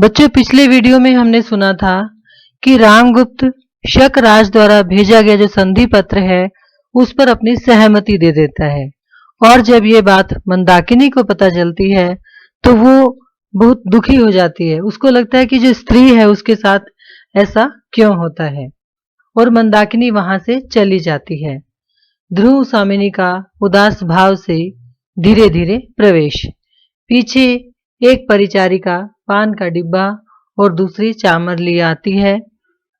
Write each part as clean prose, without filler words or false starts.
बच्चों, पिछले वीडियो में हमने सुना था कि रामगुप्त शक राज द्वारा भेजा गया जो संधि पत्र है उस पर अपनी सहमति दे देता है। और जब ये बात मंदाकिनी को पता चलती है तो वो बहुत दुखी हो जाती है। उसको लगता है कि जो स्त्री है उसके साथ ऐसा क्यों होता है, और मंदाकिनी वहां से चली जाती है। ध्रुव स्वामिनी का उदास भाव से धीरे धीरे प्रवेश। पीछे एक परिचारिका पान का डिब्बा और दूसरी चामर लिए आती है।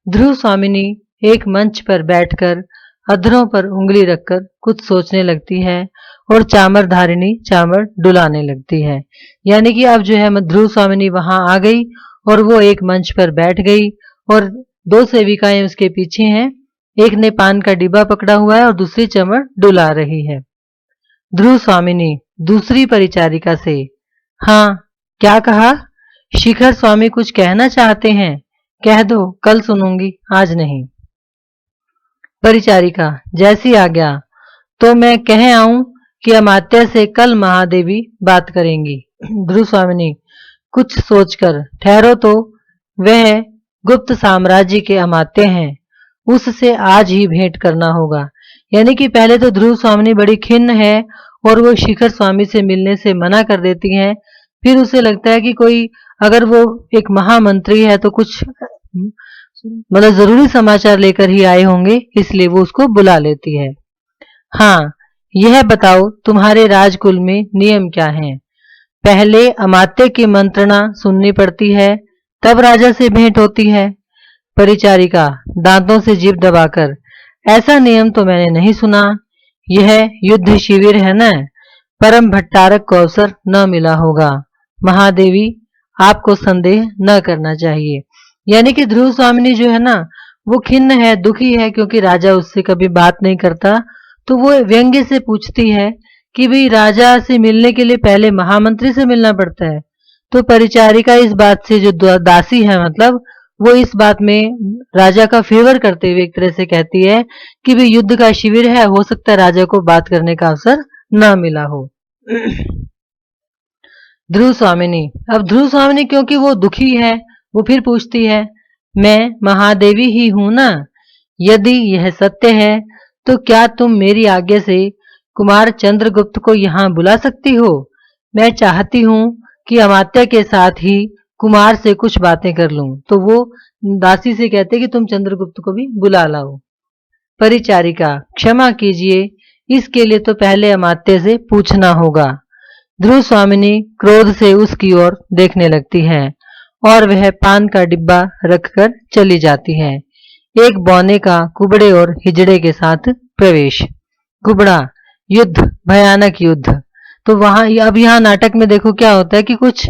ध्रुव स्वामिनी एक मंच पर बैठकर अधरों पर उंगली रखकर कुछ सोचने लगती है और चामर धारिणी चामर डुलाने लगती है। यानी कि अब जो है ध्रुव स्वामिनी वहां आ गई और वो एक मंच पर बैठ गई और दो सेविकाएं उसके पीछे हैं। एक ने पान का डिब्बा पकड़ा हुआ है और दूसरी चमर डुला रही है। ध्रुव स्वामिनी दूसरी परिचारिका से, हाँ क्या कहा? शिखर स्वामी कुछ कहना चाहते हैं? कह दो, कल सुनूंगी, आज नहीं। परिचारिका, जैसी आज्ञा। तो मैं कह आऊं कि अमात्या से कल महादेवी बात करेंगी। ध्रुव स्वामिनी कुछ सोचकर, ठहरो तो, वह गुप्त साम्राज्य के अमात्य हैं, उससे आज ही भेंट करना होगा। यानी कि पहले तो ध्रुव स्वामिनी बड़ी खिन्न है और वो शिखर स्वामी से मिलने से मना कर देती हैं। फिर उसे लगता है कि कोई अगर वो एक महामंत्री है तो कुछ मतलब जरूरी समाचार लेकर ही आए होंगे, इसलिए वो उसको बुला लेती है। हाँ, यह बताओ तुम्हारे राजकुल में नियम क्या हैं? पहले अमात्य की मंत्रणा सुननी पड़ती है, तब राजा से भेंट होती है। परिचारिका दांतों से जीभ दबाकर, ऐसा नियम तो मैंने नहीं सुना। यह युद्ध शिविर है न, परम भट्टारक को अवसर न मिला होगा। महादेवी आपको संदेह न करना चाहिए। यानी कि ध्रुव स्वामिनी जो है ना वो खिन्न है, दुखी है, क्योंकि राजा उससे कभी बात नहीं करता। तो वो व्यंग्य से पूछती है कि भाई राजा से मिलने के लिए पहले महामंत्री से मिलना पड़ता है। तो परिचारिका इस बात से जो दासी है मतलब वो इस बात में राजा का फेवर करते हुए एक तरह से कहती है कि भाई युद्ध का शिविर है, हो सकता है राजा को बात करने का अवसर न मिला हो। ध्रुव स्वामिनी, अब ध्रुव स्वामिनी क्योंकि वो दुखी है वो फिर पूछती है, मैं महादेवी ही हूं ना? यदि यह सत्य है तो क्या तुम मेरी आज्ञा से कुमार चंद्रगुप्त को यहाँ बुला सकती हो? मैं चाहती हूँ कि अमात्य के साथ ही कुमार से कुछ बातें कर लूं। तो वो दासी से कहते कि तुम चंद्रगुप्त को भी बुला लाओ। परिचारिका, क्षमा कीजिए, इसके लिए तो पहले अमात्य से पूछना होगा। ध्रुव स्वामिनी क्रोध से उसकी ओर देखने लगती है और वह पान का डिब्बा रखकर चली जाती है। एक बौने का कुबड़े और हिजड़े के साथ प्रवेश। कुबड़ा, युद्ध, भयानक युद्ध। तो वहां अब यहाँ नाटक में देखो क्या होता है कि कुछ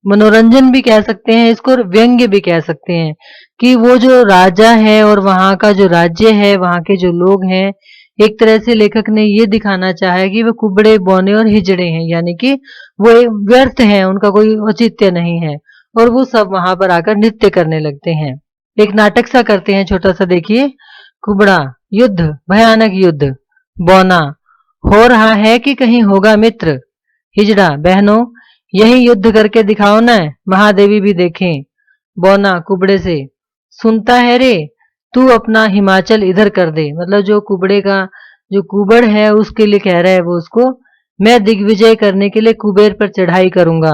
मनोरंजन भी कह सकते हैं इसको और व्यंग्य भी कह सकते हैं कि वो जो राजा है और वहां का जो राज्य है, वहां के जो लोग हैं, एक तरह से लेखक ने ये दिखाना चाहा है कि वे कुबड़े, बौने और हिजड़े हैं। यानी कि वो व्यर्थ हैं, उनका कोई औचित्य नहीं है और वो सब वहां पर आकर नृत्य करने लगते हैं, एक नाटक सा करते हैं छोटा सा। देखिए, कुबड़ा, युद्ध, भयानक युद्ध। बौना, हो रहा है कि कहीं होगा मित्र? हिजड़ा, बहनों यही युद्ध करके दिखाओ ना, महादेवी भी देखें। बौना कुबड़े से, सुनता है रे, तू अपना हिमाचल इधर कर दे। मतलब जो कुबड़े का जो कुबड़ है उसके लिए कह रहा है वो उसको, मैं दिग्विजय करने के लिए कुबेर पर चढ़ाई करूंगा।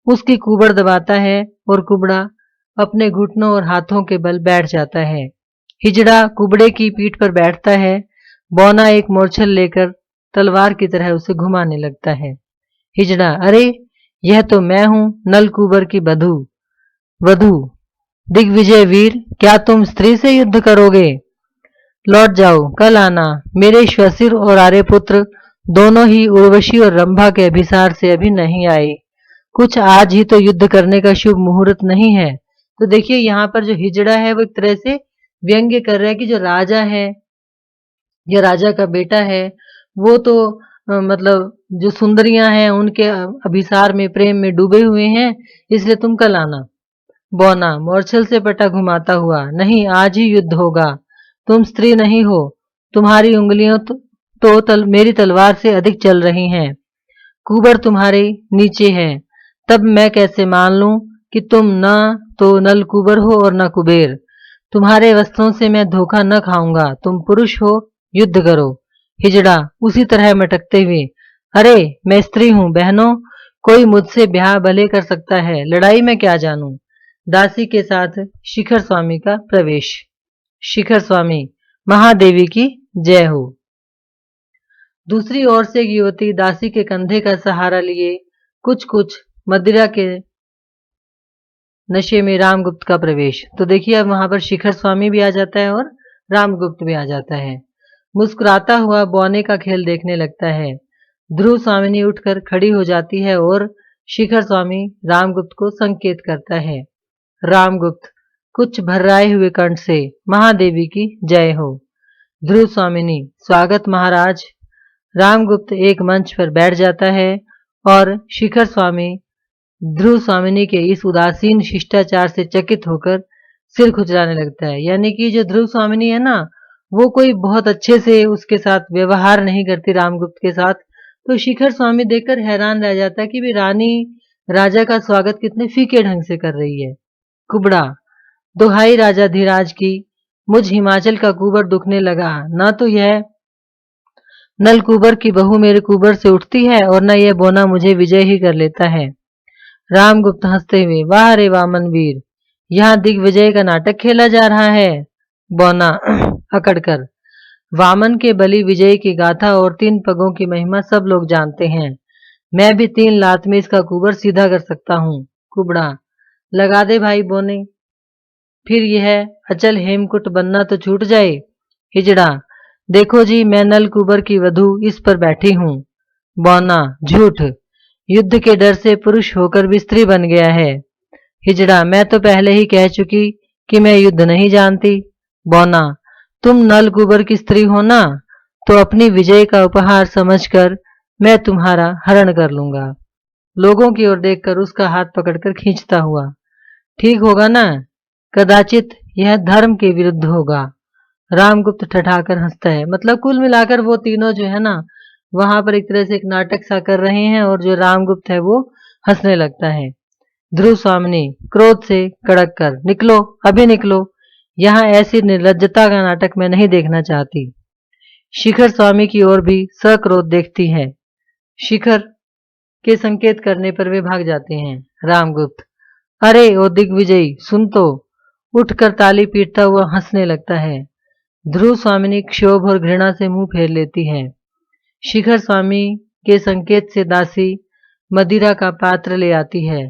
उसकी कुबड़ दबाता है और कुबड़ा अपने घुटनों और हाथों के बल बैठ जाता है। हिजड़ा कुबड़े की पीठ पर बैठता है। बौना एक मोरछल लेकर तलवार की तरह उसे घुमाने लगता है। हिजड़ा, अरे यह तो मैं हूं, नलकुबर की वधू। दिग्विजय वीर, क्या तुम स्त्री से युद्ध करोगे? लौट जाओ, कल आना। मेरे श्वसिर और आर्यपुत्र दोनों ही उर्वशी और रंभा के अभिसार से अभी नहीं आए। कुछ आज ही तो युद्ध करने का शुभ मुहूर्त नहीं है। तो देखिए यहाँ पर जो हिजड़ा है वो एक तरह से व्यंग्य कर रहा है कि जो राजा है या राजा का बेटा है वो तो मतलब जो सुंदरियां हैं उनके अभिसार में, प्रेम में डूबे हुए हैं, इसलिए तुम कल आना। बौना मोरछल से पटा घुमाता हुआ, नहीं आज ही युद्ध होगा। तुम स्त्री नहीं हो, तुम्हारी उंगलियों मेरी तलवार से अधिक चल रही हैं। कुबर तुम्हारे नीचे है, तब मैं कैसे मान लूं कि तुम न तो नलकुबर हो और न कुबेर। तुम्हारे वस्त्रों से मैं धोखा न खाऊंगा। तुम पुरुष हो, युद्ध करो। हिजड़ा उसी तरह मटकते हुए, अरे मैं स्त्री हूं बहनों, कोई मुझसे ब्याह भले कर सकता है, लड़ाई में क्या जानूं। दासी के साथ शिखर स्वामी का प्रवेश। शिखर स्वामी, महादेवी की जय हो। दूसरी ओर से एक युवती दासी के कंधे का सहारा लिए कुछ कुछ मदिरा के नशे में रामगुप्त का प्रवेश। तो देखिए अब वहां पर शिखर स्वामी भी आ जाता है और रामगुप्त भी आ जाता है। मुस्कुराता हुआ बौने का खेल देखने लगता है। ध्रुव स्वामिनी उठकर खड़ी हो जाती है और शिखर स्वामी रामगुप्त को संकेत करता है। रामगुप्त कुछ भर्राए हुए कंठ से, महादेवी की जय हो। ध्रुव स्वामिनी, स्वागत महाराज। रामगुप्त एक मंच पर बैठ जाता है और शिखर स्वामी ध्रुव स्वामिनी के इस उदासीन शिष्टाचार से चकित होकर सिर खुजलाने लगता है। यानी कि जो ध्रुव स्वामिनी है ना, वो कोई बहुत अच्छे से उसके साथ व्यवहार नहीं करती रामगुप्त के साथ। तो शिखर स्वामी देखकर हैरान रह जाता है कि भी रानी राजा का स्वागत कितने फीके ढंग से कर रही है। कुबड़ा, दुहाई राजा धीराज की, मुझ हिमाचल का कुबर दुखने लगा। न तो यह नल कुबर की बहू मेरे कुबर से उठती है और न यह बोना मुझे विजय ही कर लेता है। रामगुप्त हंसते हुए, वाह रे वामन वीर, यहाँ दिग्विजय का नाटक खेला जा रहा है। बौना अकड़कर, वामन के बलि विजय की गाथा और 3 पगों की महिमा सब लोग जानते हैं। मैं भी 3 लात में इसका कुबर सीधा कर सकता हूँ। कुबड़ा, लगा दे भाई बोने, फिर यह अचल हेमकुट बनना तो छूट जाए। हिजड़ा, देखो जी मैं नल कुबर की वधू इस पर बैठी हूँ। बौना, झूठ, युद्ध के डर से पुरुष होकर भी स्त्री बन गया है। हिजड़ा, मैं तो पहले ही कह चुकी कि मैं युद्ध नहीं जानती। बौना, तुम नल कुबर की स्त्री हो ना, तो अपनी विजय का उपहार समझकर मैं तुम्हारा हरण कर लूंगा। लोगों की ओर देखकर उसका हाथ पकड़कर खींचता हुआ, ठीक होगा ना, कदाचित यह धर्म के विरुद्ध होगा। रामगुप्त ठठाकर हंसता है। मतलब कुल मिलाकर वो तीनों जो है ना, वहां पर एक तरह से एक नाटक सा कर रहे हैं और जो रामगुप्त है वो हंसने लगता है। ध्रुव स्वामिनी क्रोध से कड़क कर, निकलो, अभी निकलो, यहाँ ऐसी निर्लज्जता का नाटक मैं नहीं देखना चाहती। शिखर स्वामी की ओर भी सक्रोध देखती है। शिखर के संकेत करने पर वे भाग जाते हैं। रामगुप्त, अरे ओ दिग्विजयी सुन तो, उठकर ताली पीटता हुआ हंसने लगता है। ध्रुव स्वामिनी क्षोभ और घृणा से मुंह फेर लेती है। शिखर स्वामी के संकेत से दासी मदिरा का पात्र ले आती है।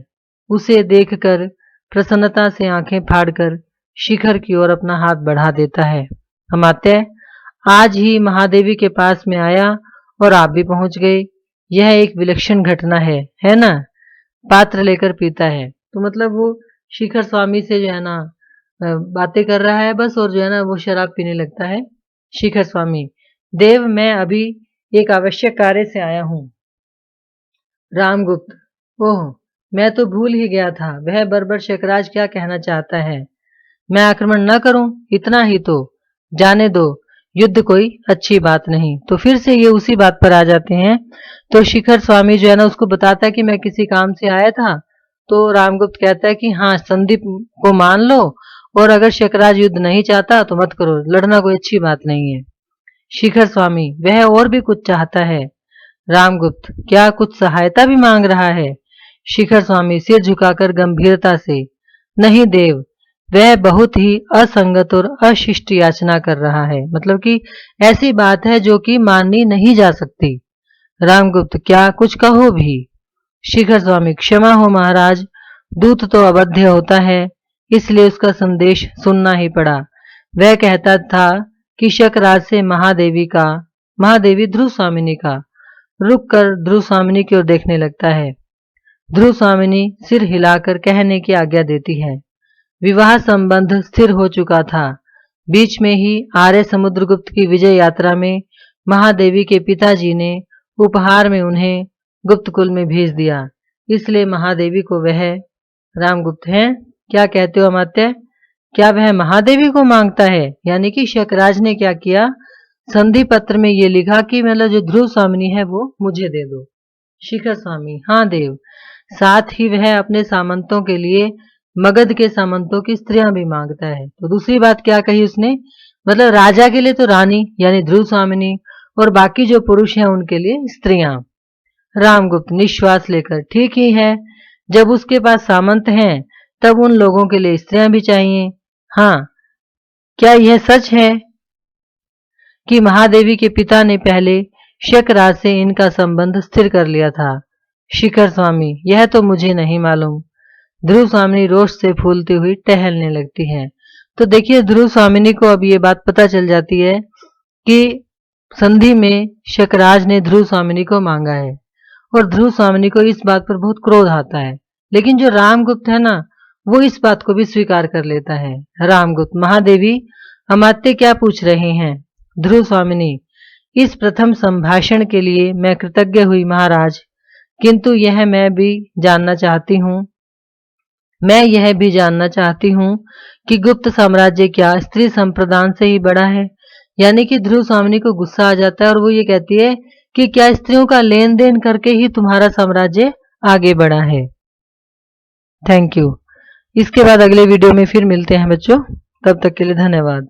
उसे देखकर प्रसन्नता से आंखें फाड़कर शिखर की ओर अपना हाथ बढ़ा देता है। अमात्य, आज ही महादेवी के पास में आया और आप भी पहुंच गए, यह एक विलक्षण घटना है ना। पात्र लेकर पीता है। तो मतलब वो शिखर स्वामी से जो है ना बातें कर रहा है बस, और जो है ना वो शराब पीने लगता है। शिखर स्वामी, देव मैं अभी एक आवश्यक कार्य से आया हूँ। रामगुप्त, ओह मैं तो भूल ही गया था, वह बर्बर शकराज क्या कहना चाहता है। मैं आक्रमण न करूं, इतना ही तो, जाने दो, युद्ध कोई अच्छी बात नहीं। तो फिर से ये उसी बात पर आ जाते हैं। तो शिखर स्वामी जो है ना उसको बताता है कि मैं किसी काम से आया था। तो रामगुप्त कहता है कि हाँ संदीप को मान लो, और अगर शकराज युद्ध नहीं चाहता तो मत करो, लड़ना कोई अच्छी बात नहीं है। शिखर स्वामी, वह और भी कुछ चाहता है। रामगुप्त, क्या कुछ सहायता भी मांग रहा है। शिखर स्वामी सिर झुकाकर गंभीरता से, नहीं देव, वह बहुत ही असंगत और अशिष्ट याचना कर रहा है। मतलब कि ऐसी बात है जो कि माननी नहीं जा सकती। रामगुप्त, क्या कुछ कहो भी। शिखर स्वामी, क्षमा हो महाराज, दूत तो अबध्य होता है, इसलिए उसका संदेश सुनना ही पड़ा। वह कहता था कि शकराज से महादेवी ध्रुव स्वामिनी का। रुक कर ध्रुव स्वामिनी की ओर देखने लगता है। ध्रुव स्वामिनी सिर हिलाकर कहने की आज्ञा देती है। विवाह संबंध स्थिर हो चुका था। बीच में ही आर्य समुद्रगुप्त की विजय यात्रा में महादेवी के पिताजी ने उपहार में उन्हें गुप्तकुल में भेज दिया, इसलिए महादेवी को वह। रामगुप्त हैं, क्या कहते हो अमात्य, क्या वह महादेवी को मांगता है। यानी कि शकराज ने क्या किया, संधि पत्र में ये लिखा कि मतलब जो ध्रुव स्वामिनी है वो मुझे दे दो। शिखर स्वामी, हाँ देव, साथ ही वह अपने सामंतों के लिए मगध के सामंतों की स्त्रियां भी मांगता है। तो दूसरी बात क्या कही उसने, मतलब राजा के लिए तो रानी यानी ध्रुव स्वामिनी और बाकी जो पुरुष हैं उनके लिए स्त्रियां। रामगुप्त निश्वास लेकर, ठीक ही है, जब उसके पास सामंत हैं तब उन लोगों के लिए स्त्रियां भी चाहिए। हाँ, क्या यह सच है कि महादेवी के पिता ने पहले शकराज से इनका संबंध स्थिर कर लिया था? शिखर स्वामी, यह तो मुझे नहीं मालूम। ध्रुव स्वामिनी रोष से फूलती हुई टहलने लगती है। तो देखिए, ध्रुव स्वामिनी को अब ये बात पता चल जाती है कि संधि में शकराज ने ध्रुव स्वामिनी को मांगा है और ध्रुव स्वामिनी को इस बात पर बहुत क्रोध आता है। लेकिन जो रामगुप्त है ना, वो इस बात को भी स्वीकार कर लेता है। रामगुप्त, महादेवी अमात्य क्या पूछ रहे हैं? ध्रुव स्वामिनी, इस प्रथम संभाषण के लिए मैं कृतज्ञ हुई महाराज, किंतु मैं यह भी जानना चाहती हूँ कि गुप्त साम्राज्य क्या स्त्री संप्रदान से ही बड़ा है? यानी कि ध्रुव स्वामिनी को गुस्सा आ जाता है और वो ये कहती है कि क्या स्त्रियों का लेन देन करके ही तुम्हारा साम्राज्य आगे बढ़ा है? Thank you. इसके बाद अगले वीडियो में फिर मिलते हैं बच्चों, तब तक के लिए धन्यवाद।